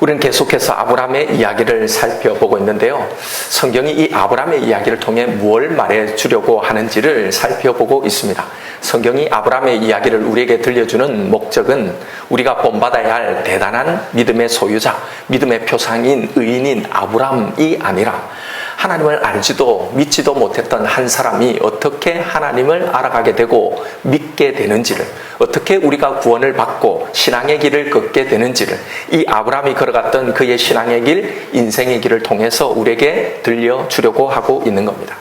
우리는 계속해서 아브라함의 이야기를 살펴보고 있는데요. 성경이 이 아브라함의 이야기를 통해 무엇을 말해주려고 하는지를 살펴보고 있습니다. 성경이 아브라함의 이야기를 우리에게 들려주는 목적은 우리가 본받아야 할 대단한 믿음의 소유자, 믿음의 표상인 의인인 아브라함이 아니라 하나님을 알지도 믿지도 못했던 한 사람이 어떻게 하나님을 알아가게 되고 믿게 되는지를, 어떻게 우리가 구원을 받고 신앙의 길을 걷게 되는지를 이 아브라함이 걸어갔던 그의 신앙의 길, 인생의 길을 통해서 우리에게 들려주려고 하고 있는 겁니다.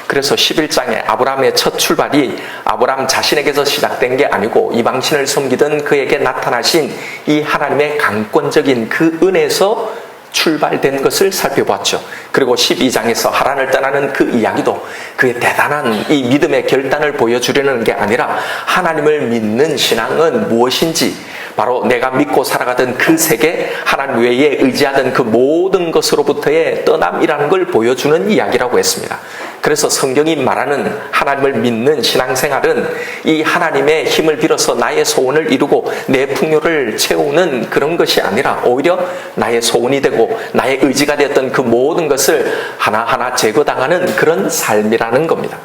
그래서 11장에 아브라함의 첫 출발이 아브라함 자신에게서 시작된 게 아니고 이방신을 섬기던 그에게 나타나신 이 하나님의 강권적인 그 은혜에서 출발된 것을 살펴봤죠. 그리고 12장에서 하란을 떠나는 그 이야기도 그의 대단한 이 믿음의 결단을 보여주려는 게 아니라 하나님을 믿는 신앙은 무엇인지, 바로 내가 믿고 살아가던 그 세계, 하나님 외에 의지하던 그 모든 것으로부터의 떠남이라는 걸 보여주는 이야기라고 했습니다. 그래서 성경이 말하는 하나님을 믿는 신앙생활은 이 하나님의 힘을 빌어서 나의 소원을 이루고 내 풍요를 채우는 그런 것이 아니라 오히려 나의 소원이 되고 나의 의지가 되었던 그 모든 것을 하나하나 제거당하는 그런 삶이라는 겁니다.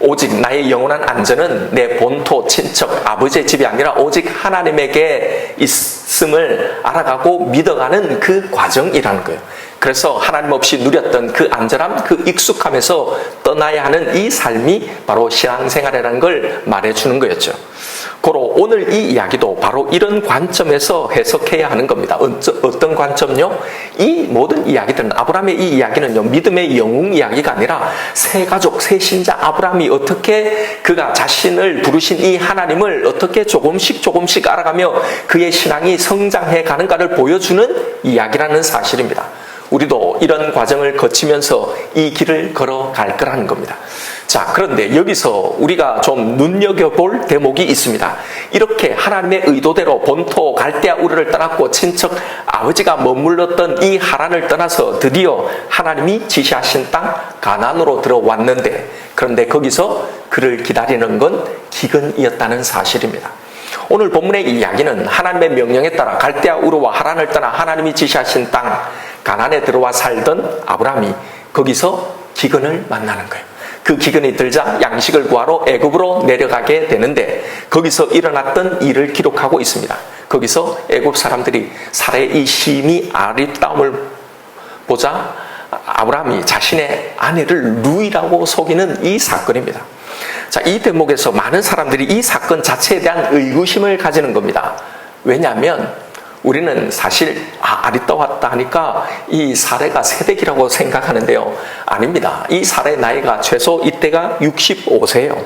오직 나의 영원한 안전은 내 본토, 친척, 아버지의 집이 아니라 오직 하나님에게 있음을 알아가고 믿어가는 그 과정이라는 거예요. 그래서 하나님 없이 누렸던 그 안전함, 그 익숙함에서 떠나야 하는 이 삶이 바로 신앙생활이라는 걸 말해주는 거였죠. 고로 오늘 이 이야기도 바로 이런 관점에서 해석해야 하는 겁니다. 어떤 관점요? 이 모든 이야기들은, 아브라함의 이 이야기는요, 믿음의 영웅 이야기가 아니라 새 가족, 새 신자 아브라함이 어떻게 그가 자신을 부르신 이 하나님을 어떻게 조금씩 알아가며 그의 신앙이 성장해 가는가를 보여주는 이야기라는 사실입니다. 우리도 이런 과정을 거치면서 이 길을 걸어갈 거라는 겁니다. 자, 그런데 여기서 우리가 좀 눈여겨볼 대목이 있습니다. 이렇게 하나님의 의도대로 본토 갈대아 우르를 떠났고 친척 아버지가 머물렀던 이 하란을 떠나서 드디어 하나님이 지시하신 땅 가나안으로 들어왔는데, 그런데 거기서 그를 기다리는 건 기근이었다는 사실입니다. 오늘 본문의 이야기는 하나님의 명령에 따라 갈대아 우르와 하란을 떠나 하나님이 지시하신 땅 가나안에 들어와 살던 아브라함이 거기서 기근을 만나는 거예요. 그 기근이 들자 양식을 구하러 애굽으로 내려가게 되는데 거기서 일어났던 일을 기록하고 있습니다. 거기서 애굽 사람들이 살의 이 심히 아리따움을 보자 아브라함이 자신의 아내를 루이라고 속이는 이 사건입니다. 자, 이 대목에서 많은 사람들이 이 사건 자체에 대한 의구심을 가지는 겁니다. 왜냐하면 우리는 사실 아리따웠다 하니까 이 사례가 새댁이라고 생각하는데요. 아닙니다. 이 사례 나이가 최소 이때가 65세예요.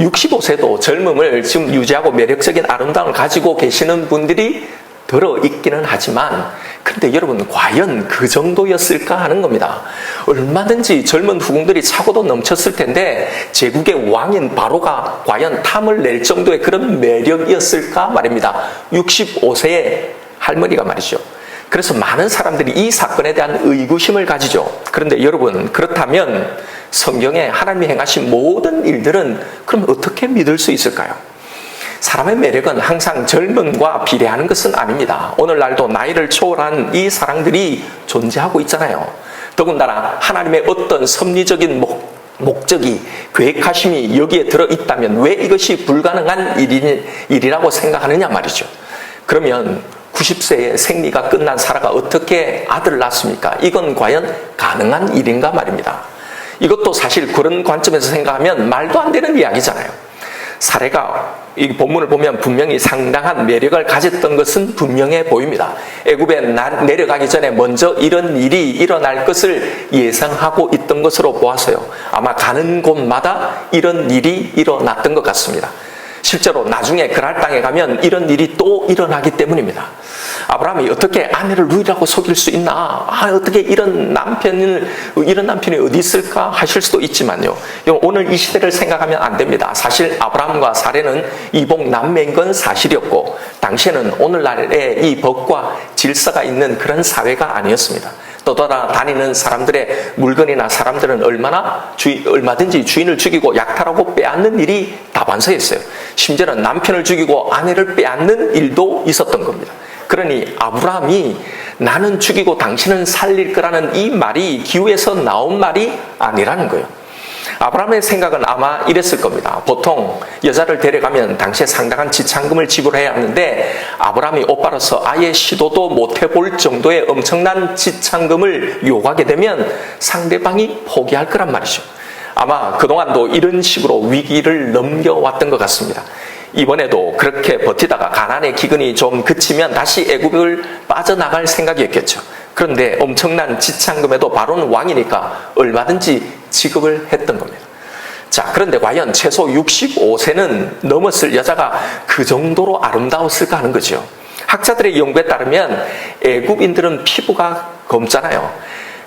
65세도 젊음을 지금 유지하고 매력적인 아름다움을 가지고 계시는 분들이 들어있기는 하지만, 근데 여러분 과연 그 정도였을까 하는 겁니다. 얼마든지 젊은 후궁들이 차고도 넘쳤을 텐데 제국의 왕인 바로가 과연 탐을 낼 정도의 그런 매력이었을까 말입니다. 65세의 할머니가 말이죠. 그래서 많은 사람들이 이 사건에 대한 의구심을 가지죠. 그런데 여러분, 그렇다면 성경에 하나님이 행하신 모든 일들은 그럼 어떻게 믿을 수 있을까요? 사람의 매력은 항상 젊음과 비례하는 것은 아닙니다. 오늘날도 나이를 초월한 이 사랑들이 존재하고 있잖아요. 더군다나 하나님의 어떤 섭리적인 목적이, 계획하심이 여기에 들어있다면 왜 이것이 불가능한 일이라고 생각하느냐 말이죠. 그러면 90세의 생리가 끝난 사라가 어떻게 아들을 낳습니까? 이건 과연 가능한 일인가 말입니다. 이것도 사실 그런 관점에서 생각하면 말도 안 되는 이야기잖아요. 사례가 이 본문을 보면 분명히 상당한 매력을 가졌던 것은 분명해 보입니다. 애굽에 내려가기 전에 먼저 이런 일이 일어날 것을 예상하고 있던 것으로 보아서요, 아마 가는 곳마다 이런 일이 일어났던 것 같습니다. 실제로 나중에 그랄 땅에 가면 이런 일이 또 일어나기 때문입니다. 아브라함이 어떻게 아내를 루이라고 속일 수 있나? 어떻게 이런 남편이 어디 있을까? 하실 수도 있지만요. 오늘 이 시대를 생각하면 안 됩니다. 사실 아브라함과 사례는 이복 남매인 건 사실이었고, 당시에는 오늘날의 이 법과 질서가 있는 그런 사회가 아니었습니다. 떠돌아다니는 사람들의 물건이나 사람들은 얼마든지 주인을 죽이고 약탈하고 빼앗는 일이 다반사였어요. 심지어는 남편을 죽이고 아내를 빼앗는 일도 있었던 겁니다. 그러니 아브라함이 나는 죽이고 당신은 살릴 거라는 이 말이 기후에서 나온 말이 아니라는 거예요. 아브라함의 생각은 아마 이랬을 겁니다. 보통 여자를 데려가면 당시에 상당한 지참금을 지불해야 하는데 아브라함이 오빠로서 아예 시도도 못 해볼 정도의 엄청난 지참금을 요구하게 되면 상대방이 포기할 거란 말이죠. 아마 그동안도 이런 식으로 위기를 넘겨왔던 것 같습니다. 이번에도 그렇게 버티다가 가나안의 기근이 좀 그치면 다시 애굽을 빠져나갈 생각이었겠죠. 그런데 엄청난 지참금에도 바로는 왕이니까 얼마든지 지급을 했던 겁니다. 자, 그런데 과연 최소 65세는 넘었을 여자가 그 정도로 아름다웠을까 하는 거죠. 학자들의 연구에 따르면 애굽인들은 피부가 검잖아요.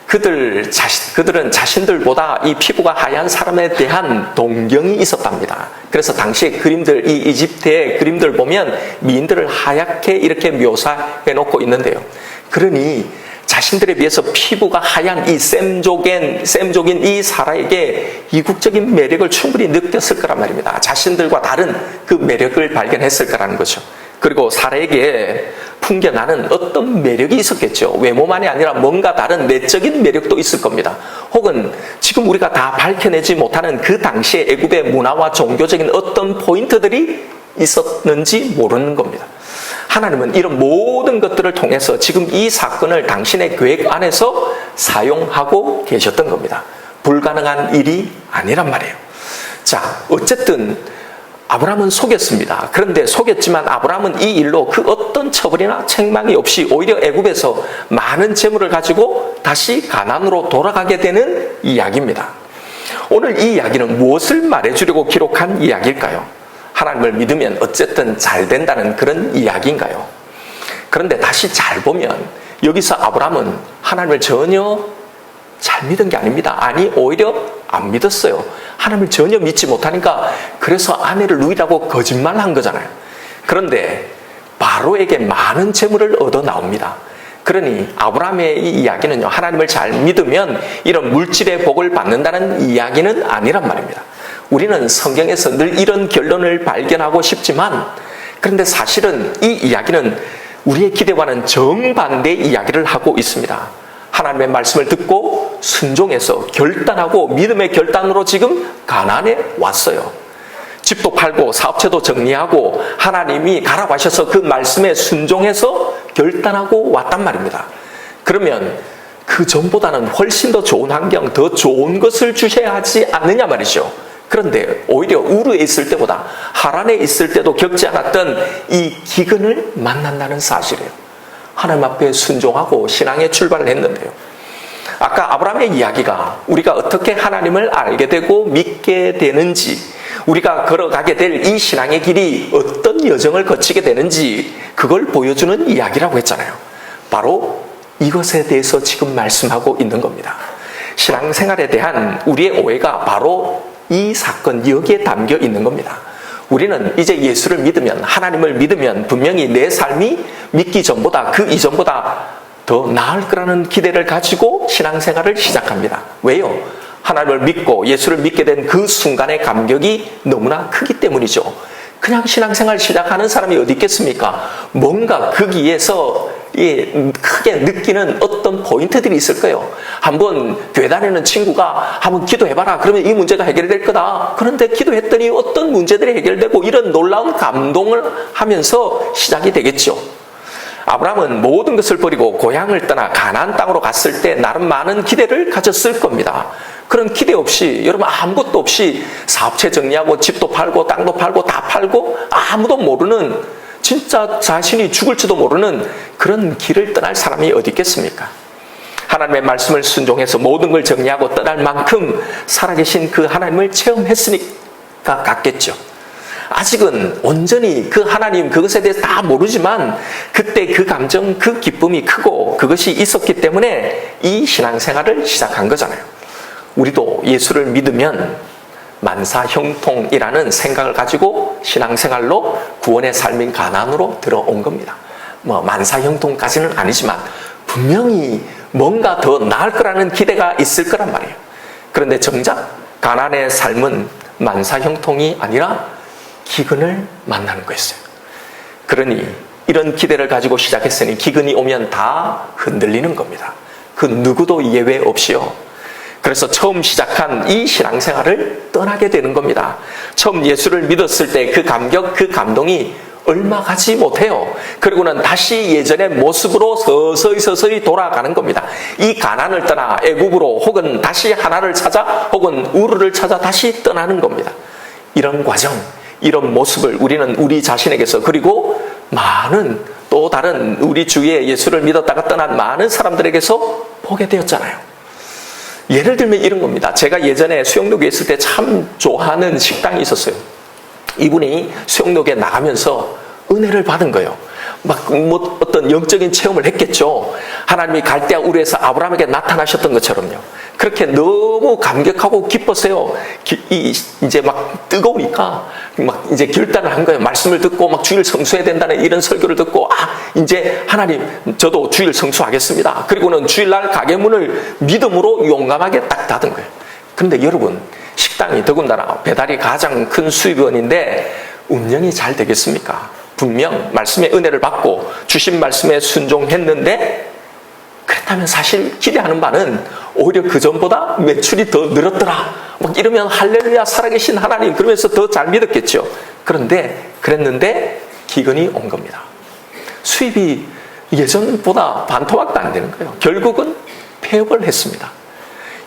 그들은 자신들보다 이 피부가 하얀 사람에 대한 동경이 있었답니다. 그래서 당시의 그림들, 이 이집트의 그림들 보면 미인들을 하얗게 이렇게 묘사해 놓고 있는데요. 그러니 자신들에 비해서 피부가 하얀 이 셈족인 이 사라에게 이국적인 매력을 충분히 느꼈을 거란 말입니다. 자신들과 다른 그 매력을 발견했을 거라는 거죠. 그리고 사라에게 풍겨나는 어떤 매력이 있었겠죠. 외모만이 아니라 뭔가 다른 내적인 매력도 있을 겁니다. 혹은 지금 우리가 다 밝혀내지 못하는 그 당시의 애굽의 문화와 종교적인 어떤 포인트들이 있었는지 모르는 겁니다. 하나님은 이런 모든 것들을 통해서 지금 이 사건을 당신의 계획 안에서 사용하고 계셨던 겁니다. 불가능한 일이 아니란 말이에요. 자, 어쨌든 아브라함은 속였습니다. 그런데 속였지만 아브라함은 이 일로 그 어떤 처벌이나 책망이 없이 오히려 애굽에서 많은 재물을 가지고 다시 가나안으로 돌아가게 되는 이야기입니다. 오늘 이 이야기는 무엇을 말해주려고 기록한 이야기일까요? 하나님을 믿으면 어쨌든 잘 된다는 그런 이야기인가요? 그런데 다시 잘 보면 여기서 아브라함은 하나님을 전혀 잘 믿은 게 아닙니다. 아니, 오히려 안 믿었어요. 하나님을 전혀 믿지 못하니까 그래서 아내를 누이라고 거짓말한 거잖아요. 그런데 바로에게 많은 재물을 얻어 나옵니다. 그러니 아브라함의 이 이야기는요, 하나님을 잘 믿으면 이런 물질의 복을 받는다는 이야기는 아니란 말입니다. 우리는 성경에서 늘 이런 결론을 발견하고 싶지만, 그런데 사실은 이 이야기는 우리의 기대와는 정반대의 이야기를 하고 있습니다. 하나님의 말씀을 듣고 순종해서 결단하고 믿음의 결단으로 지금 가나안에 왔어요. 집도 팔고 사업체도 정리하고 하나님이 가라고 하셔서 그 말씀에 순종해서 결단하고 왔단 말입니다. 그러면 그 전보다는 훨씬 더 좋은 환경, 더 좋은 것을 주셔야 하지 않느냐 말이죠. 그런데 오히려 우르에 있을 때보다 하란에 있을 때도 겪지 않았던 이 기근을 만난다는 사실이에요. 하나님 앞에 순종하고 신앙의 출발을 했는데요. 아까 아브라함의 이야기가 우리가 어떻게 하나님을 알게 되고 믿게 되는지, 우리가 걸어가게 될 이 신앙의 길이 어떤 여정을 거치게 되는지 그걸 보여주는 이야기라고 했잖아요. 바로 이것에 대해서 지금 말씀하고 있는 겁니다. 신앙생활에 대한 우리의 오해가 바로 이 사건 여기에 담겨 있는 겁니다. 우리는 이제 예수를 믿으면, 하나님을 믿으면 분명히 내 삶이 믿기 전보다 그 이전보다 더 나을 거라는 기대를 가지고 신앙생활을 시작합니다. 왜요? 하나님을 믿고 예수를 믿게 된 그 순간의 감격이 너무나 크기 때문이죠. 그냥 신앙생활 시작하는 사람이 어디 있겠습니까? 뭔가 거기에서 크게 느끼는 어떤 포인트들이 있을 거예요. 한번 교회 다니는 친구가 한번 기도해봐라. 그러면 이 문제가 해결될 거다. 그런데 기도했더니 어떤 문제들이 해결되고 이런 놀라운 감동을 하면서 시작이 되겠죠. 아브라함은 모든 것을 버리고 고향을 떠나 가나안 땅으로 갔을 때 나름 많은 기대를 가졌을 겁니다. 그런 기대 없이, 여러분 아무것도 없이 사업체 정리하고 집도 팔고 땅도 팔고 다 팔고 아무도 모르는, 진짜 자신이 죽을지도 모르는 그런 길을 떠날 사람이 어디 있겠습니까? 하나님의 말씀을 순종해서 모든 걸 정리하고 떠날 만큼 살아계신 그 하나님을 체험했으니까 갔겠죠. 아직은 온전히 그 하나님 그것에 대해서 다 모르지만 그때 그 감정, 그 기쁨이 크고 그것이 있었기 때문에 이 신앙생활을 시작한 거잖아요. 우리도 예수를 믿으면 만사형통이라는 생각을 가지고 신앙생활로 구원의 삶인 가나안으로 들어온 겁니다. 만사형통까지는 아니지만 분명히 뭔가 더 나을 거라는 기대가 있을 거란 말이에요. 그런데 정작 가나안의 삶은 만사형통이 아니라 기근을 만나는 거였어요. 그러니 이런 기대를 가지고 시작했으니 기근이 오면 다 흔들리는 겁니다. 그 누구도 예외 없이요. 그래서 처음 시작한 이 신앙생활을 떠나게 되는 겁니다. 처음 예수를 믿었을 때 그 감격, 그 감동이 얼마 가지 못해요. 그리고는 다시 예전의 모습으로 서서히 돌아가는 겁니다. 이 가난을 떠나 애굽으로 혹은 다시 하나를 찾아 혹은 우르를 찾아 다시 떠나는 겁니다. 이런 과정, 이런 모습을 우리는 우리 자신에게서 그리고 많은 또 다른 우리 주위에 예수를 믿었다가 떠난 많은 사람들에게서 보게 되었잖아요. 예를 들면 이런 겁니다. 제가 예전에 수영록에 있을 때 참 좋아하는 식당이 있었어요. 이분이 수영록에 나가면서 은혜를 받은 거예요. 어떤 영적인 체험을 했겠죠. 하나님이 갈대아 우르에서 아브라함에게 나타나셨던 것처럼요. 그렇게 너무 감격하고 기뻤어요. 이제 막 뜨거우니까 이제 결단을 한 거예요. 말씀을 듣고 주일 성수해야 된다는 이런 설교를 듣고 이제 하나님 저도 주일 성수하겠습니다. 그리고는 주일날 가게 문을 믿음으로 용감하게 딱 닫은 거예요. 그런데 여러분, 식당이 더군다나 배달이 가장 큰 수입원인데 운영이 잘 되겠습니까? 분명 말씀의 은혜를 받고 주신 말씀에 순종했는데, 그렇다면 사실 기대하는 바는 오히려 그전보다 매출이 더 늘었더라 이러면 할렐루야 살아계신 하나님 그러면서 더 잘 믿었겠죠. 그랬는데 기근이 온 겁니다. 수입이 예전보다 반토막도 안 되는 거예요. 결국은 폐업을 했습니다.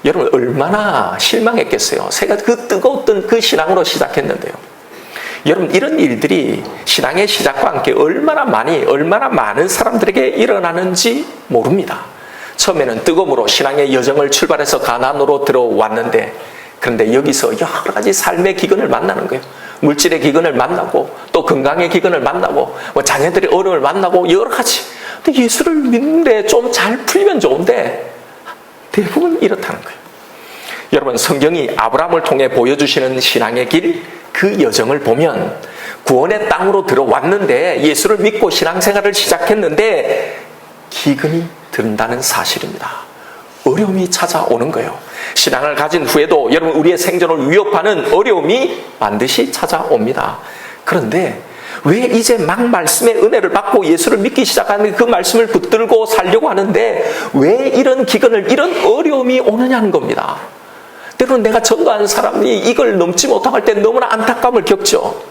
여러분 얼마나 실망했겠어요. 제가 그 뜨거웠던 그 신앙으로 시작했는데요. 여러분 이런 일들이 신앙의 시작과 함께 얼마나 많은 사람들에게 일어나는지 모릅니다. 처음에는 뜨거움으로 신앙의 여정을 출발해서 가난으로 들어왔는데, 그런데 여기서 여러 가지 삶의 기근을 만나는 거예요. 물질의 기근을 만나고 또 건강의 기근을 만나고 자녀들의 어려움을 만나고 여러 가지. 근데 예수를 믿는데 좀 잘 풀리면 좋은데 대부분 이렇다는 거예요. 여러분 성경이 아브라함을 통해 보여주시는 신앙의 길, 그 여정을 보면 구원의 땅으로 들어왔는데 예수를 믿고 신앙생활을 시작했는데 기근이 든다는 사실입니다. 어려움이 찾아오는 거예요. 신앙을 가진 후에도 여러분 우리의 생존을 위협하는 어려움이 반드시 찾아옵니다. 그런데 왜 이제 막 말씀의 은혜를 받고 예수를 믿기 시작하는 그 말씀을 붙들고 살려고 하는데 왜 이런 기근을, 이런 어려움이 오느냐는 겁니다. 때로는 내가 전도하는 사람이 이걸 넘지 못하고 할 때 너무나 안타까움을 겪죠.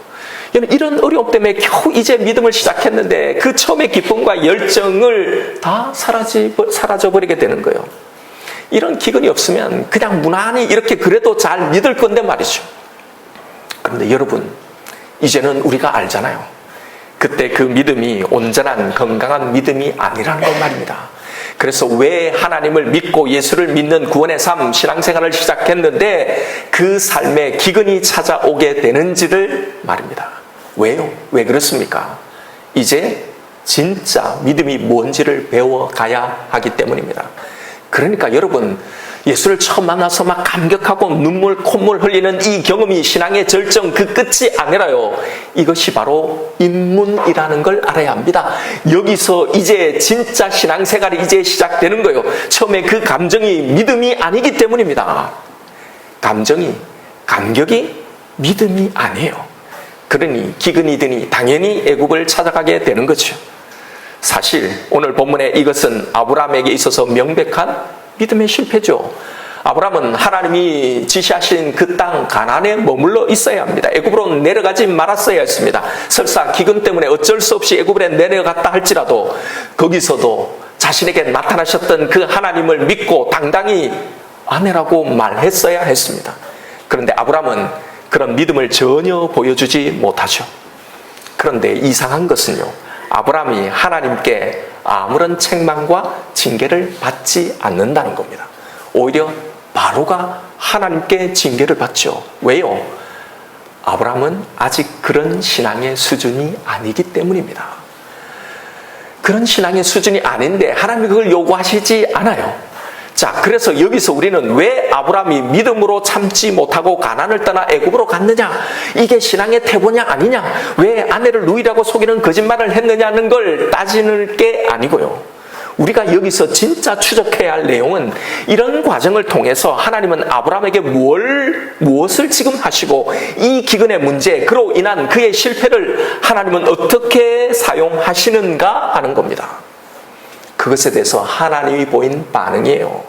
이런 어려움 때문에 겨우 이제 믿음을 시작했는데 그 처음의 기쁨과 열정을 다 사라져버리게 되는 거예요. 이런 기근이 없으면 그냥 무난히 이렇게 그래도 잘 믿을 건데 말이죠. 그런데 여러분, 이제는 우리가 알잖아요. 그때 그 믿음이 온전한 건강한 믿음이 아니라는 것 말입니다. 그래서 왜 하나님을 믿고 예수를 믿는 구원의 삶, 신앙생활을 시작했는데 그 삶에 기근이 찾아오게 되는지를 말입니다. 왜요? 왜 그렇습니까? 이제 진짜 믿음이 뭔지를 배워가야 하기 때문입니다. 그러니까 여러분, 예수를 처음 만나서 막 감격하고 눈물, 콧물 흘리는 이 경험이 신앙의 절정 그 끝이 아니라요. 이것이 바로 입문이라는 걸 알아야 합니다. 여기서 이제 진짜 신앙생활이 이제 시작되는 거예요. 처음에 그 감정이 믿음이 아니기 때문입니다. 감격이 믿음이 아니에요. 그러니 기근이 드니 당연히 애굽을 찾아가게 되는 거죠. 사실 오늘 본문의 이것은 아브라함에게 있어서 명백한 믿음의 실패죠. 아브라함은 하나님이 지시하신 그 땅 가나안에 머물러 있어야 합니다. 애굽으로 내려가지 말았어야 했습니다. 설사 기근 때문에 어쩔 수 없이 애굽에 내려갔다 할지라도 거기서도 자신에게 나타나셨던 그 하나님을 믿고 당당히 아내라고 말했어야 했습니다. 그런데 아브라함은 그런 믿음을 전혀 보여주지 못하죠. 그런데 이상한 것은요, 아브라함이 하나님께 아무런 책망과 징계를 받지 않는다는 겁니다. 오히려 바로가 하나님께 징계를 받죠. 왜요? 아브라함은 아직 그런 신앙의 수준이 아니기 때문입니다. 그런 신앙의 수준이 아닌데 하나님이 그걸 요구하시지 않아요. 자, 그래서 여기서 우리는 왜 아브라함이 믿음으로 참지 못하고 가나안을 떠나 애굽으로 갔느냐? 이게 신앙의 태보냐 아니냐? 왜 아내를 누이라고 속이는 거짓말을 했느냐는 걸 따지는 게 아니고요. 우리가 여기서 진짜 추적해야 할 내용은 이런 과정을 통해서 하나님은 아브라함에게 무엇을 지금 하시고 이 기근의 문제, 그로 인한 그의 실패를 하나님은 어떻게 사용하시는가 하는 겁니다. 그것에 대해서 하나님이 보인 반응이에요.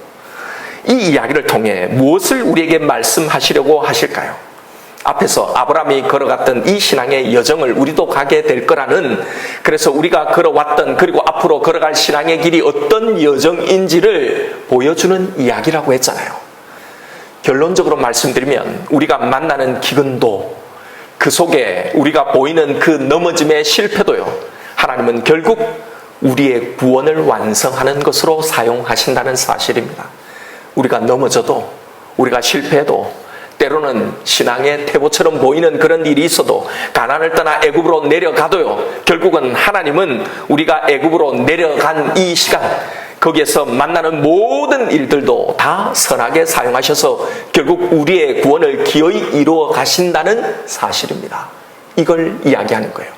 이 이야기를 통해 무엇을 우리에게 말씀하시려고 하실까요? 앞에서 아브라함이 걸어갔던 이 신앙의 여정을 우리도 가게 될 거라는, 그래서 우리가 걸어왔던 그리고 앞으로 걸어갈 신앙의 길이 어떤 여정인지를 보여주는 이야기라고 했잖아요. 결론적으로 말씀드리면 우리가 만나는 기근도, 그 속에 우리가 보이는 그 넘어짐의 실패도요, 하나님은 결국 우리의 구원을 완성하는 것으로 사용하신다는 사실입니다. 우리가 넘어져도, 우리가 실패해도, 때로는 신앙의 태보처럼 보이는 그런 일이 있어도, 가나안을 떠나 애굽으로 내려가도요, 결국은 하나님은 우리가 애굽으로 내려간 이 시간, 거기에서 만나는 모든 일들도 다 선하게 사용하셔서 결국 우리의 구원을 기어이 이루어 가신다는 사실입니다. 이걸 이야기하는 거예요.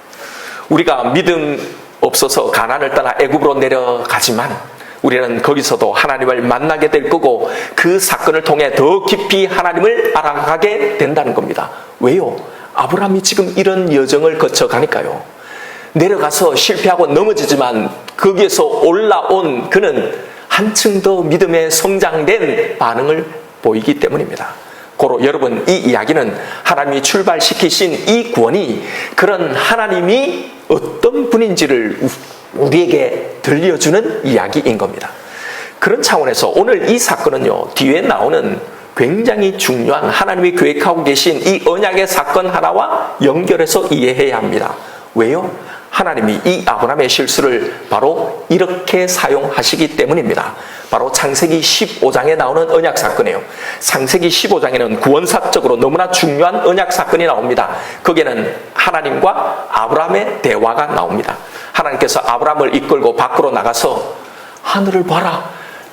우리가 믿음 없어서 가나안을 떠나 애굽으로 내려가지만 우리는 거기서도 하나님을 만나게 될 거고, 그 사건을 통해 더 깊이 하나님을 알아가게 된다는 겁니다. 왜요? 아브라함이 지금 이런 여정을 거쳐가니까요. 내려가서 실패하고 넘어지지만 거기에서 올라온 그는 한층 더 믿음에 성장된 반응을 보이기 때문입니다. 고로 여러분, 이 이야기는 하나님이 출발시키신 이 구원이 그런 하나님이 어떤 분인지를 우리에게 들려주는 이야기인 겁니다. 그런 차원에서 오늘 이 사건은요, 뒤에 나오는 굉장히 중요한 하나님이 계획하고 계신 이 언약의 사건 하나와 연결해서 이해해야 합니다. 왜요? 하나님이 이 아브라함의 실수를 바로 이렇게 사용하시기 때문입니다. 바로 창세기 15장에 나오는 언약 사건이에요. 창세기 15장에는 구원사적으로 너무나 중요한 언약 사건이 나옵니다. 거기에는 하나님과 아브라함의 대화가 나옵니다. 하나님께서 아브라함을 이끌고 밖으로 나가서 하늘을 봐라,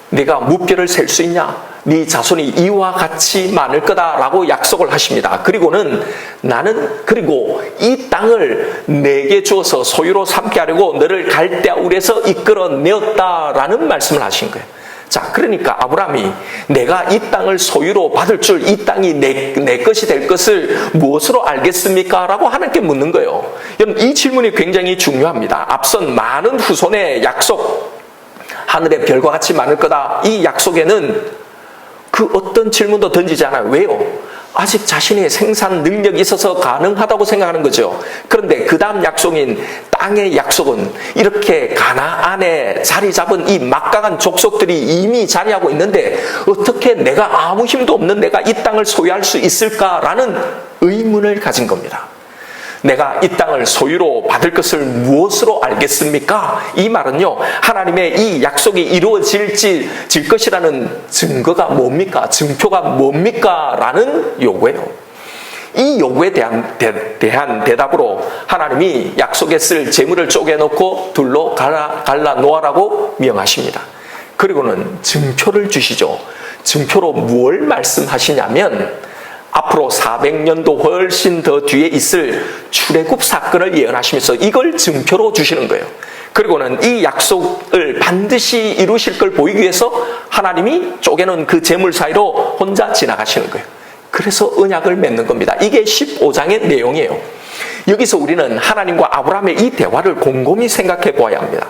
내가 무뼈를 셀 수 있냐? 네 자손이 이와 같이 많을 거다라고 약속을 하십니다. 그리고는 나는 그리고 이 땅을 내게 주어서 소유로 삼게 하려고 너를 갈대아 우에서 이끌어내었다라는 말씀을 하신 거예요. 자, 그러니까 아브라함이 내가 이 땅을 소유로 받을 줄, 이 땅이 내 것이 될 것을 무엇으로 알겠습니까? 라고 하나님께 묻는 거예요. 여러분, 이 질문이 굉장히 중요합니다. 앞선 많은 후손의 약속, 하늘의 별과 같이 많을 거다, 이 약속에는 그 어떤 질문도 던지지 않아요. 왜요? 아직 자신의 생산 능력이 있어서 가능하다고 생각하는 거죠. 그런데 그 다음 약속인 땅의 약속은 이렇게 가나안에 자리 잡은 이 막강한 족속들이 이미 자리하고 있는데 어떻게 내가 아무 힘도 없는 내가 이 땅을 소유할 수 있을까라는 의문을 가진 겁니다. 내가 이 땅을 소유로 받을 것을 무엇으로 알겠습니까? 이 말은요, 하나님의 이 약속이 이루어질 것이라는 증거가 뭡니까? 증표가 뭡니까? 라는 요구예요. 이 요구에 대한 대답으로 하나님이 약속에 쓸 재물을 쪼개놓고 둘로 갈라 놓아라고 명하십니다. 그리고는 증표를 주시죠. 증표로 무엇을 말씀하시냐면 앞으로 400년도 훨씬 더 뒤에 있을 출애굽 사건을 예언하시면서 이걸 증표로 주시는 거예요. 그리고는 이 약속을 반드시 이루실 걸 보이기 위해서 하나님이 쪼개놓은 그 재물 사이로 혼자 지나가시는 거예요. 그래서 언약을 맺는 겁니다. 이게 15장의 내용이에요. 여기서 우리는 하나님과 아브라함의 이 대화를 곰곰이 생각해 보아야 합니다.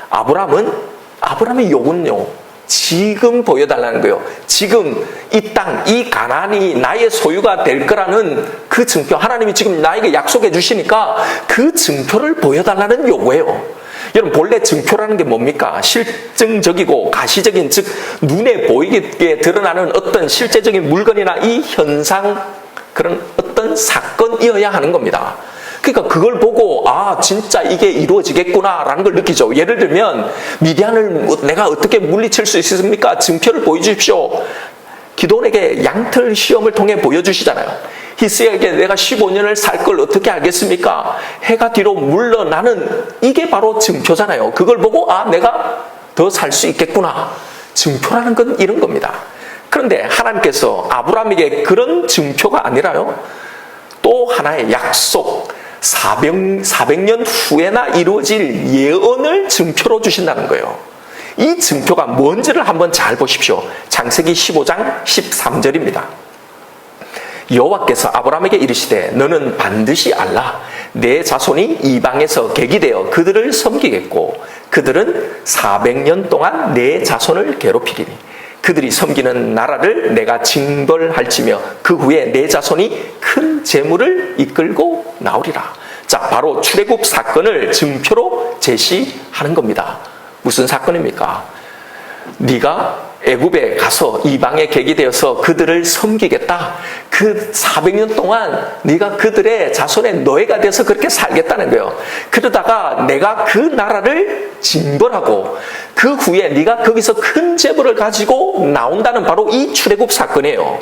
아브라함의 요구는요, 지금 보여달라는 거예요. 지금 이 땅, 이 가나안이 나의 소유가 될 거라는 그 증표, 하나님이 지금 나에게 약속해 주시니까 그 증표를 보여달라는 요구예요. 여러분, 본래 증표라는 게 뭡니까? 실증적이고 가시적인, 즉 눈에 보이게 드러나는 어떤 실제적인 물건이나 이 현상, 그런 어떤 사건이어야 하는 겁니다. 그러니까 그걸 보고 진짜 이게 이루어지겠구나라는 걸 느끼죠. 예를 들면 미디안을 내가 어떻게 물리칠 수 있습니까? 증표를 보여주십시오. 기도원에게 양털 시험을 통해 보여주시잖아요. 히스기야에게 내가 15년을 살 걸 어떻게 알겠습니까? 해가 뒤로 물러나는, 이게 바로 증표잖아요. 그걸 보고 내가 더 살 수 있겠구나. 증표라는 건 이런 겁니다. 그런데 하나님께서 아브라함에게 그런 증표가 아니라요, 또 하나의 약속, 400년 후에나 이루어질 예언을 증표로 주신다는 거예요. 이 증표가 뭔지를 한번 잘 보십시오. 창세기 15장 13절입니다. 여호와께서 아브라함에게 이르시되 너는 반드시 알라. 내 자손이 이방에서 객이 되어 그들을 섬기겠고 그들은 400년 동안 내 자손을 괴롭히리니 그들이 섬기는 나라를 내가 징벌할지며 그 후에 내 자손이 큰 재물을 이끌고 나오리라. 자, 바로 출애굽 사건을 증표로 제시하는 겁니다. 무슨 사건입니까? 네가 애굽에 가서 이방의 객이 되어서 그들을 섬기겠다. 그 400년 동안 네가 그들의 자손의 노예가 돼서 그렇게 살겠다는 거예요. 그러다가 내가 그 나라를 징벌하고 그 후에 네가 거기서 큰 재물을 가지고 나온다는 바로 이 출애굽 사건이에요.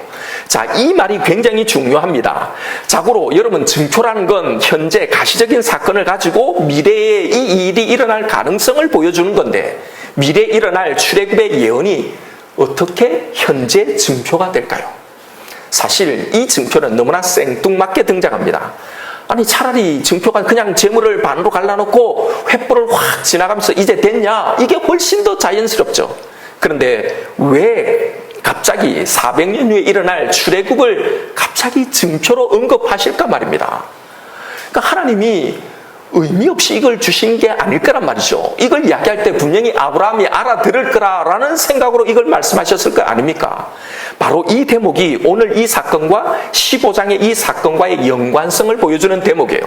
자, 이 말이 굉장히 중요합니다. 자고로 여러분, 증표라는 건 현재 가시적인 사건을 가지고 미래에 이 일이 일어날 가능성을 보여주는 건데 미래에 일어날 출애굽의 예언이 어떻게 현재 증표가 될까요? 사실 이 증표는 너무나 생뚱맞게 등장합니다. 아니, 차라리 증표가 그냥 재물을 반으로 갈라놓고 횃불을 확 지나가면서 이제 됐냐? 이게 훨씬 더 자연스럽죠. 그런데 왜 갑자기 400년 후에 일어날 출애굽을 갑자기 증표로 언급하실까 말입니다. 그러니까 하나님이 의미 없이 이걸 주신 게 아닐 거란 말이죠. 이걸 이야기할 때 분명히 아브라함이 알아들을 거라라는 생각으로 이걸 말씀하셨을 거 아닙니까? 바로 이 대목이 오늘 이 사건과 15장의 이 사건과의 연관성을 보여주는 대목이에요.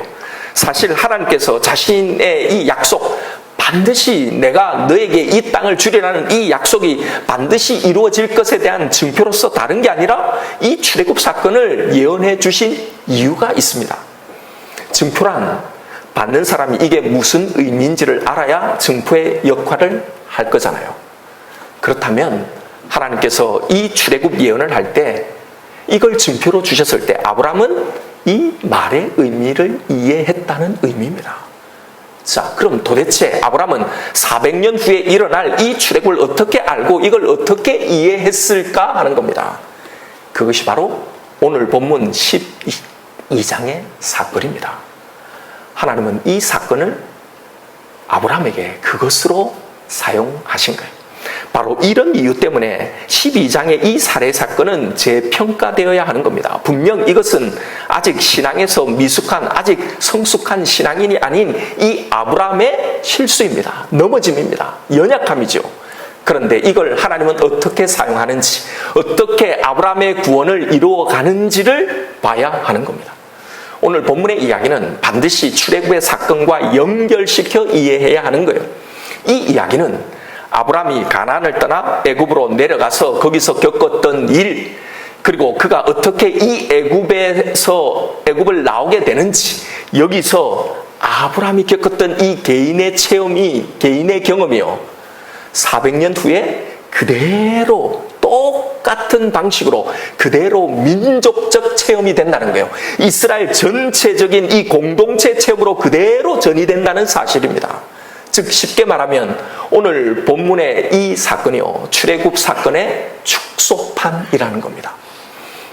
사실 하나님께서 자신의 이 약속, 반드시 내가 너에게 이 땅을 주리라는 이 약속이 반드시 이루어질 것에 대한 증표로서 다른 게 아니라 이 출애굽 사건을 예언해 주신 이유가 있습니다. 증표란 받는 사람이 이게 무슨 의미인지를 알아야 증표의 역할을 할 거잖아요. 그렇다면 하나님께서 이 출애굽 예언을 할 때 이걸 증표로 주셨을 때 아브라함은 이 말의 의미를 이해했다는 의미입니다. 자, 그럼 도대체 아브라함은 400년 후에 일어날 이 출애굽을 어떻게 알고 이걸 어떻게 이해했을까 하는 겁니다. 그것이 바로 오늘 본문 12장의 사건입니다. 하나님은 이 사건을 아브라함에게 그것으로 사용하신 거예요. 바로 이런 이유 때문에 12장의 이 살해 사건은 재평가되어야 하는 겁니다. 분명 이것은 아직 신앙에서 미숙한, 아직 성숙한 신앙인이 아닌 이 아브라함의 실수입니다. 넘어짐입니다. 연약함이죠. 그런데 이걸 하나님은 어떻게 사용하는지, 어떻게 아브라함의 구원을 이루어가는지를 봐야 하는 겁니다. 오늘 본문의 이야기는 반드시 출애굽의 사건과 연결시켜 이해해야 하는 거예요. 이 이야기는 아브라함이 가나안을 떠나 애굽으로 내려가서 거기서 겪었던 일, 그리고 그가 어떻게 이 애굽을 나오게 되는지, 여기서 아브라함이 겪었던 이 개인의 체험이, 개인의 경험이요, 400년 후에 그대로 똑같은 방식으로 그대로 민족적 체험이 된다는 거예요. 이스라엘 전체적인 이 공동체 체험으로 그대로 전이된다는 사실입니다. 즉 쉽게 말하면 오늘 본문의 이 사건이요, 출애굽 사건의 축소판이라는 겁니다.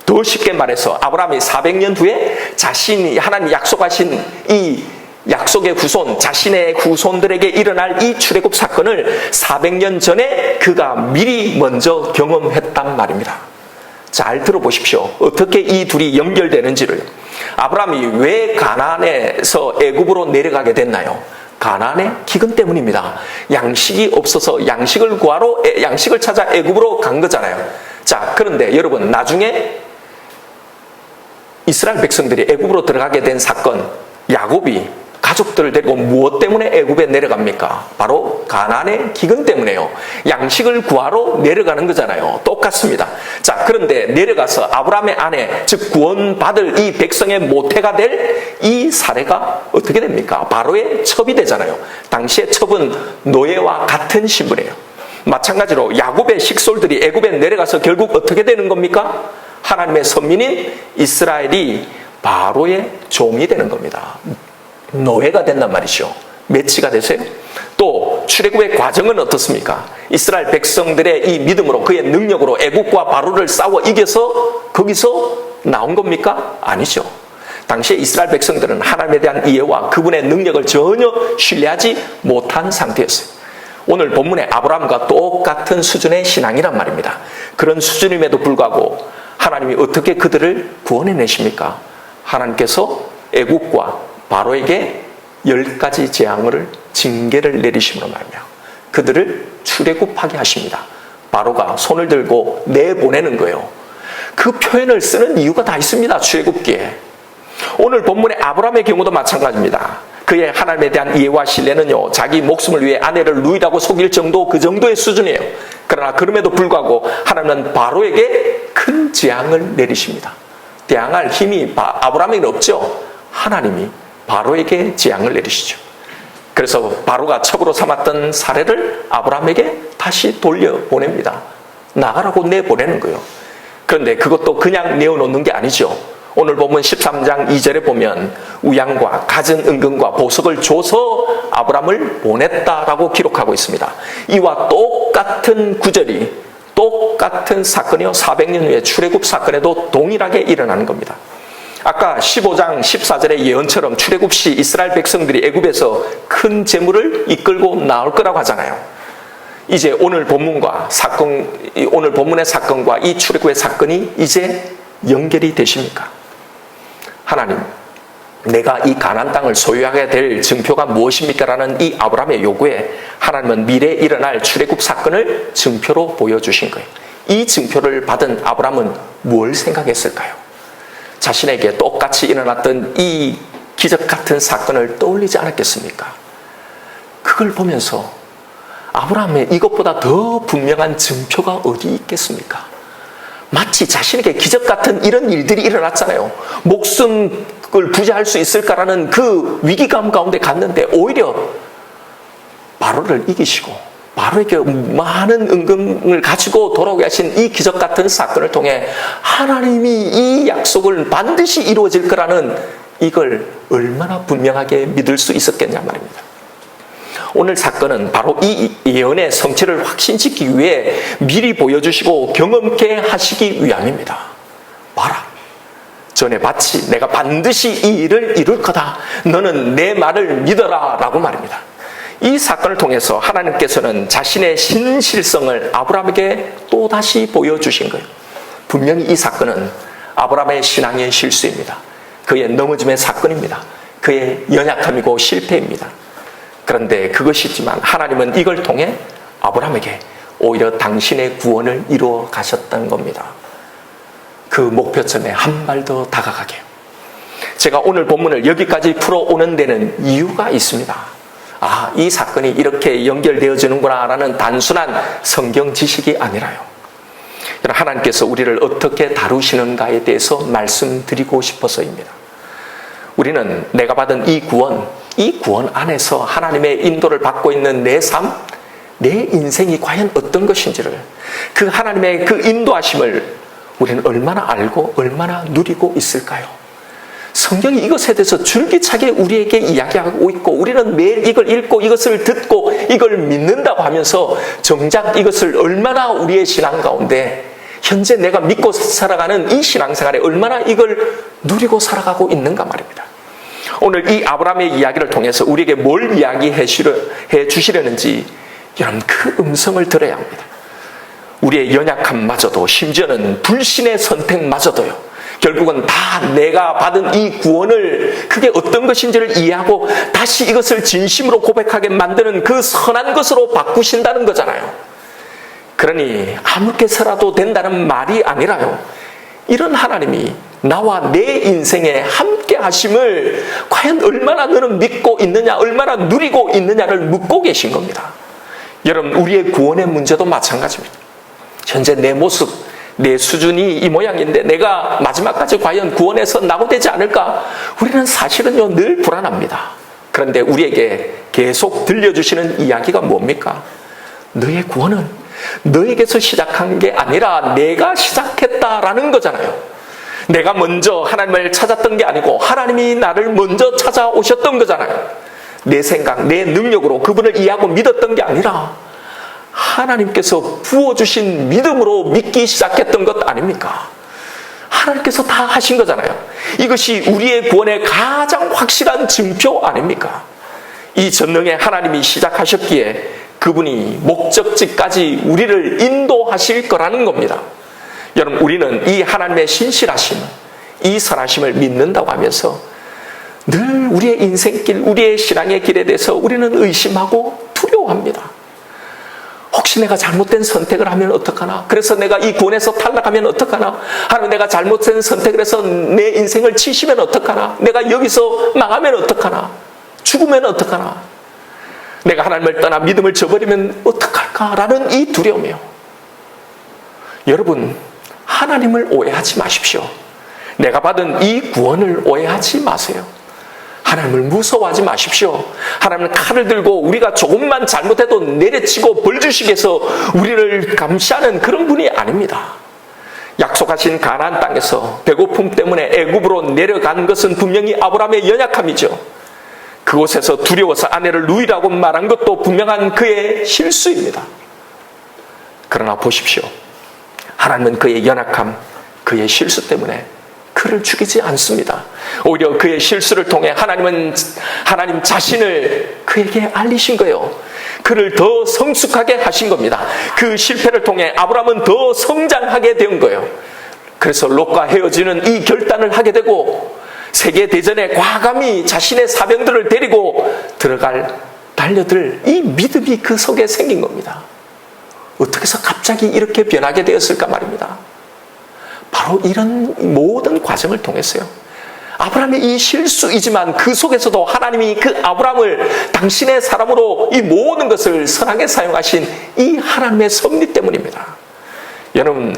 더 쉽게 말해서 아브라함이 400년 후에 자신이 하나님 약속하신 이 약속의 후손, 자신의 후손들에게 일어날 이 출애굽 사건을 400년 전에 그가 미리 먼저 경험했단 말입니다. 잘 들어보십시오. 어떻게 이 둘이 연결되는지를. 아브라함이 왜 가나안에서 애굽으로 내려가게 됐나요? 가나안의 기근 때문입니다. 양식이 없어서 양식을 찾아 애굽으로 간 거잖아요. 자, 그런데 여러분, 나중에 이스라엘 백성들이 애굽으로 들어가게 된 사건, 야곱이 가족들을 데리고 무엇 때문에 애굽에 내려갑니까? 바로 가나안의 기근 때문에요. 양식을 구하러 내려가는 거잖아요. 똑같습니다. 자, 그런데 내려가서 아브라함의 아내, 즉 구원받을 이 백성의 모태가 될 이 사례가 어떻게 됩니까? 바로의 첩이 되잖아요. 당시의 첩은 노예와 같은 신분이에요. 마찬가지로 야곱의 식솔들이 애굽에 내려가서 결국 어떻게 되는 겁니까? 하나님의 선민인 이스라엘이 바로의 종이 되는 겁니다. 노예가 된단 말이죠. 매치가 되세요. 또 출애굽의 과정은 어떻습니까? 이스라엘 백성들의 이 믿음으로, 그의 능력으로 애굽과 바로를 싸워 이겨서 거기서 나온 겁니까? 아니죠. 당시에 이스라엘 백성들은 하나님에 대한 이해와 그분의 능력을 전혀 신뢰하지 못한 상태였어요. 오늘 본문의 아브라함과 똑같은 수준의 신앙이란 말입니다. 그런 수준임에도 불구하고 하나님이 어떻게 그들을 구원해내십니까? 하나님께서 애국과 바로에게 10가지 재앙을 징계를 내리심으로 말미암아 그들을 출애굽하게 하십니다. 바로가 손을 들고 내보내는 거예요. 그 표현을 쓰는 이유가 다 있습니다. 출애굽기에. 오늘 본문의 아브라함의 경우도 마찬가지입니다. 그의 하나님에 대한 이해와 신뢰는요, 자기 목숨을 위해 아내를 누이라고 속일 정도, 그 정도의 수준이에요. 그러나 그럼에도 불구하고 하나님은 바로에게 큰 재앙을 내리십니다. 대항할 힘이 아브라함에게는 없죠. 하나님이 바로에게 재앙을 내리시죠. 그래서 바로가 첩으로 삼았던 사례를 아브라함에게 다시 돌려보냅니다. 나가라고 내보내는 거예요. 그런데 그것도 그냥 내어놓는 게 아니죠. 오늘 보면 13장 2절에 보면 우양과 갖은 은금과 보석을 줘서 아브라함을 보냈다라고 기록하고 있습니다. 이와 똑같은 구절이 똑같은 사건이요 400년 후에 출애굽 사건에도 동일하게 일어나는 겁니다. 아까 15장 14절의 예언처럼 출애굽 시 이스라엘 백성들이 애굽에서 큰 재물을 이끌고 나올 거라고 하잖아요. 이제 오늘 본문의 사건과 이 출애굽의 사건이 이제 연결이 되십니까? 하나님, 내가 이 가나안 땅을 소유하게 될 증표가 무엇입니까? 라는 이 아브라함의 요구에 하나님은 미래에 일어날 출애굽 사건을 증표로 보여주신 거예요. 이 증표를 받은 아브라함은 뭘 생각했을까요? 자신에게 똑같이 일어났던 이 기적 같은 사건을 떠올리지 않았겠습니까? 그걸 보면서 아브라함의 이것보다 더 분명한 증표가 어디 있겠습니까? 마치 자신에게 기적 같은 이런 일들이 일어났잖아요. 목숨을 부지할 수 있을까라는 그 위기감 가운데 갔는데 오히려 바로를 이기시고 바로에게 많은 은금을 가지고 돌아오게 하신 이 기적 같은 사건을 통해 하나님이 이 약속을 반드시 이루어질 거라는 이걸 얼마나 분명하게 믿을 수 있었겠냐 말입니다. 오늘 사건은 바로 이 예언의 성취를 확신시키기 위해 미리 보여주시고 경험케 하시기 위함입니다. 봐라, 전에 봤지, 내가 반드시 이 일을 이룰 거다. 너는 내 말을 믿어라 라고 말입니다. 이 사건을 통해서 하나님께서는 자신의 신실성을 아브라함에게 또다시 보여주신 거예요. 분명히 이 사건은 아브라함의 신앙의 실수입니다. 그의 넘어짐의 사건입니다. 그의 연약함이고 실패입니다. 그런데 그것이지만 하나님은 이걸 통해 아브라함에게 오히려 당신의 구원을 이루어 가셨다는 겁니다. 그 목표점에 한 발 더 다가가게. 제가 오늘 본문을 여기까지 풀어오는 데는 이유가 있습니다. 아, 이 사건이 이렇게 연결되어지는구나 라는 단순한 성경 지식이 아니라요. 하나님께서 우리를 어떻게 다루시는가에 대해서 말씀드리고 싶어서입니다. 우리는 내가 받은 이 구원 안에서 하나님의 인도를 받고 있는 내 삶, 내 인생이 과연 어떤 것인지를, 그 하나님의 그 인도하심을 우리는 얼마나 알고 얼마나 누리고 있을까요? 성경이 이것에 대해서 줄기차게 우리에게 이야기하고 있고 우리는 매일 이걸 읽고 이것을 듣고 이걸 믿는다고 하면서 정작 이것을 얼마나 우리의 신앙 가운데 현재 내가 믿고 살아가는 이 신앙생활에 얼마나 이걸 누리고 살아가고 있는가 말입니다. 오늘 이 아브라함의 이야기를 통해서 우리에게 뭘 이야기해 주시려는지 여러분 그 음성을 들어야 합니다. 우리의 연약함마저도 심지어는 불신의 선택마저도요. 결국은 다 내가 받은 이 구원을 그게 어떤 것인지를 이해하고 다시 이것을 진심으로 고백하게 만드는 그 선한 것으로 바꾸신다는 거잖아요. 그러니 아무께서라도 된다는 말이 아니라요. 이런 하나님이 나와 내 인생에 함께 하심을 과연 얼마나 너는 믿고 있느냐, 얼마나 누리고 있느냐를 묻고 계신 겁니다. 여러분, 우리의 구원의 문제도 마찬가지입니다. 현재 내 모습, 내 수준이 이 모양인데 내가 마지막까지 과연 구원에서 나고되지 않을까? 우리는 사실은요 늘 불안합니다. 그런데 우리에게 계속 들려주시는 이야기가 뭡니까? 너의 구원은 너에게서 시작한 게 아니라 내가 시작했다라는 거잖아요. 내가 먼저 하나님을 찾았던 게 아니고 하나님이 나를 먼저 찾아오셨던 거잖아요. 내 생각, 내 능력으로 그분을 이해하고 믿었던 게 아니라 하나님께서 부어주신 믿음으로 믿기 시작했던 것 아닙니까? 하나님께서 다 하신 거잖아요. 이것이 우리의 구원의 가장 확실한 증표 아닙니까? 이 전능의 하나님이 시작하셨기에 그분이 목적지까지 우리를 인도하실 거라는 겁니다. 여러분, 우리는 이 하나님의 신실하심, 이 선하심을 믿는다고 하면서 늘 우리의 인생길, 우리의 신앙의 길에 대해서 우리는 의심하고 두려워합니다. 혹시 내가 잘못된 선택을 하면 어떡하나? 그래서 내가 이 구원에서 탈락하면 어떡하나? 하나님, 내가 잘못된 선택을 해서 내 인생을 치시면 어떡하나? 내가 여기서 망하면 어떡하나? 죽으면 어떡하나? 내가 하나님을 떠나 믿음을 저버리면 어떡할까라는 이 두려움이요. 여러분, 하나님을 오해하지 마십시오. 내가 받은 이 구원을 오해하지 마세요. 하나님을 무서워하지 마십시오. 하나님은 칼을 들고 우리가 조금만 잘못해도 내려치고 벌 주시기 위해서 우리를 감시하는 그런 분이 아닙니다. 약속하신 가나안 땅에서 배고픔 때문에 애굽으로 내려간 것은 분명히 아브라함의 연약함이죠. 그곳에서 두려워서 아내를 누이라고 말한 것도 분명한 그의 실수입니다. 그러나 보십시오. 하나님은 그의 연약함, 그의 실수 때문에 그를 죽이지 않습니다. 오히려 그의 실수를 통해 하나님 자신을 그에게 알리신 거예요. 그를 더 성숙하게 하신 겁니다. 그 실패를 통해 아브라함은 더 성장하게 된 거예요. 그래서 롯과 헤어지는 이 결단을 하게 되고 세계대전에 과감히 자신의 사병들을 데리고 달려들 이 믿음이 그 속에 생긴 겁니다. 어떻게 해서 갑자기 이렇게 변하게 되었을까 말입니다. 바로 이런 모든 과정을 통해서요. 아브라함의 이 실수이지만 그 속에서도 하나님이 그 아브라함을 당신의 사람으로 이 모든 것을 선하게 사용하신 이 하나님의 섭리 때문입니다. 여러분,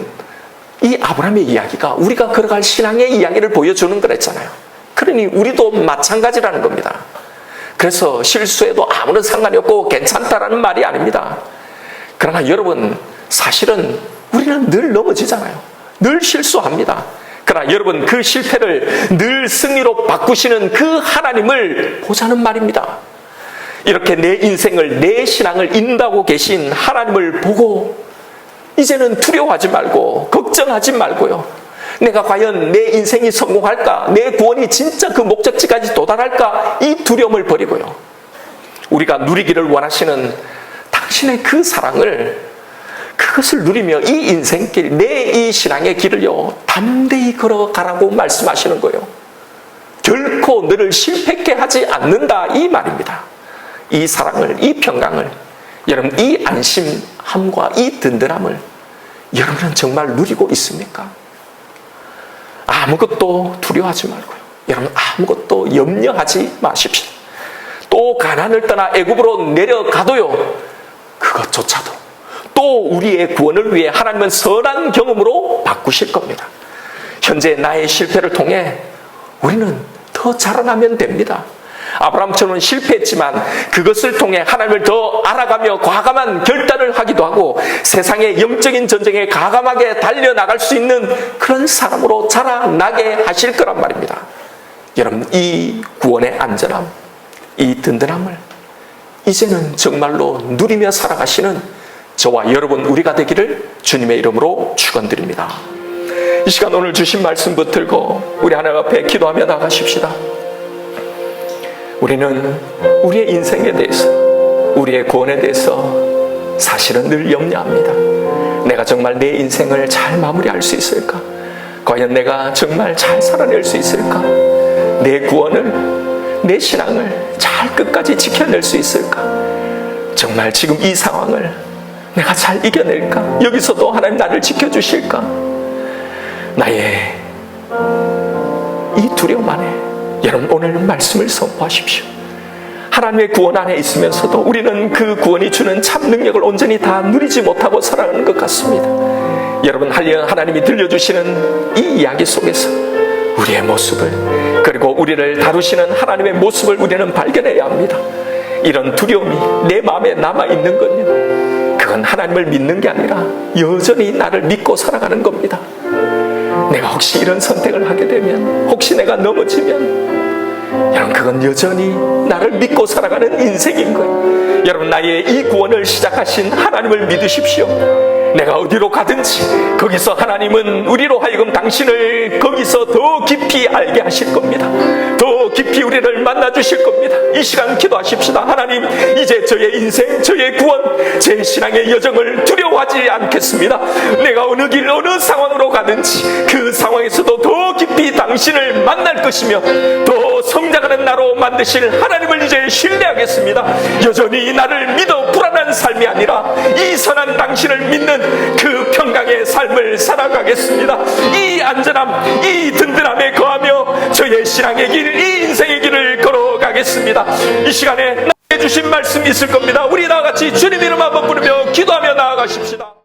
이 아브라함의 이야기가 우리가 걸어갈 신앙의 이야기를 보여주는 거랬잖아요. 그러니 우리도 마찬가지라는 겁니다. 그래서 실수해도 아무런 상관이 없고 괜찮다라는 말이 아닙니다. 그러나 여러분, 사실은 우리는 늘 넘어지잖아요. 늘 실수합니다. 그러나 여러분, 그 실패를 늘 승리로 바꾸시는 그 하나님을 보자는 말입니다. 이렇게 내 인생을, 내 신앙을 인도하고 계신 하나님을 보고 이제는 두려워하지 말고 걱정하지 말고요. 내가 과연 내 인생이 성공할까? 내 구원이 진짜 그 목적지까지 도달할까? 이 두려움을 버리고요. 우리가 누리기를 원하시는 당신의 그 사랑을, 그것을 누리며 이 인생길, 내 이 신앙의 길을요, 담대히 걸어가라고 말씀하시는 거예요. 결코 너를 실패케 하지 않는다, 이 말입니다. 이 사랑을, 이 평강을, 여러분, 이 안심함과 이 든든함을 여러분은 정말 누리고 있습니까? 아무것도 두려워하지 말고요. 여러분, 아무것도 염려하지 마십시오. 또 가나안을 떠나 애굽으로 내려가도요, 그것조차도 또 우리의 구원을 위해 하나님은 선한 경험으로 바꾸실 겁니다. 현재 나의 실패를 통해 우리는 더 자라나면 됩니다. 아브라함처럼 실패했지만 그것을 통해 하나님을 더 알아가며 과감한 결단을 하기도 하고 세상의 영적인 전쟁에 과감하게 달려나갈 수 있는 그런 사람으로 자라나게 하실 거란 말입니다. 여러분, 이 구원의 안전함, 이 든든함을 이제는 정말로 누리며 살아가시는 저와 여러분, 우리가 되기를 주님의 이름으로 축원드립니다. 이 시간 오늘 주신 말씀 붙들고 우리 하나님 앞에 기도하며 나가십시다. 우리는 우리의 인생에 대해서, 우리의 구원에 대해서 사실은 늘 염려합니다. 내가 정말 내 인생을 잘 마무리할 수 있을까? 과연 내가 정말 잘 살아낼 수 있을까? 내 구원을, 내 신앙을 잘 끝까지 지켜낼 수 있을까? 정말 지금 이 상황을 내가 잘 이겨낼까? 여기서도 하나님 나를 지켜주실까? 나의 이 두려움 안에 여러분, 오늘 말씀을 선포하십시오. 하나님의 구원 안에 있으면서도 우리는 그 구원이 주는 참 능력을 온전히 다 누리지 못하고 살아가는 것 같습니다. 여러분, 하나님이 들려주시는 이 이야기 속에서 우리의 모습을, 그리고 우리를 다루시는 하나님의 모습을 우리는 발견해야 합니다. 이런 두려움이 내 마음에 남아있는 건요, 그건 하나님을 믿는 게 아니라 여전히 나를 믿고 살아가는 겁니다. 내가 혹시 이런 선택을 하게 되면, 혹시 내가 넘어지면, 여러분, 그건 여전히 나를 믿고 살아가는 인생인 거예요. 여러분, 나의 이 구원을 시작하신 하나님을 믿으십시오. 내가 어디로 가든지 거기서 하나님은 우리로 하여금 당신을 거기서 더 깊이 알게 하실 겁니다. 더 깊이 우리를 만나 주실 겁니다. 이 시간 기도하십시다. 하나님, 이제 저의 인생, 저의 구원, 제 신앙의 여정을 두려워하지 않겠습니다. 내가 어느 길 어느 상황으로 가든지 그 상황에서도 더 깊이 당신을 만날 것이며 더 성장하는 나로 만드실 하나님을 이제 신뢰하겠습니다. 여전히 나를 믿어 불안한 삶이 아니라 이 선한 당신을 믿는 그 평강의 삶을 살아가겠습니다. 이 안전함, 이 든든함에 거하며 저의 신앙의 길, 이 인생의 길을 걸어가겠습니다. 이 시간에 나에게 주신 말씀이 있을 겁니다. 우리 나같이 주님 이름 한번 부르며 기도하며 나아가십시다.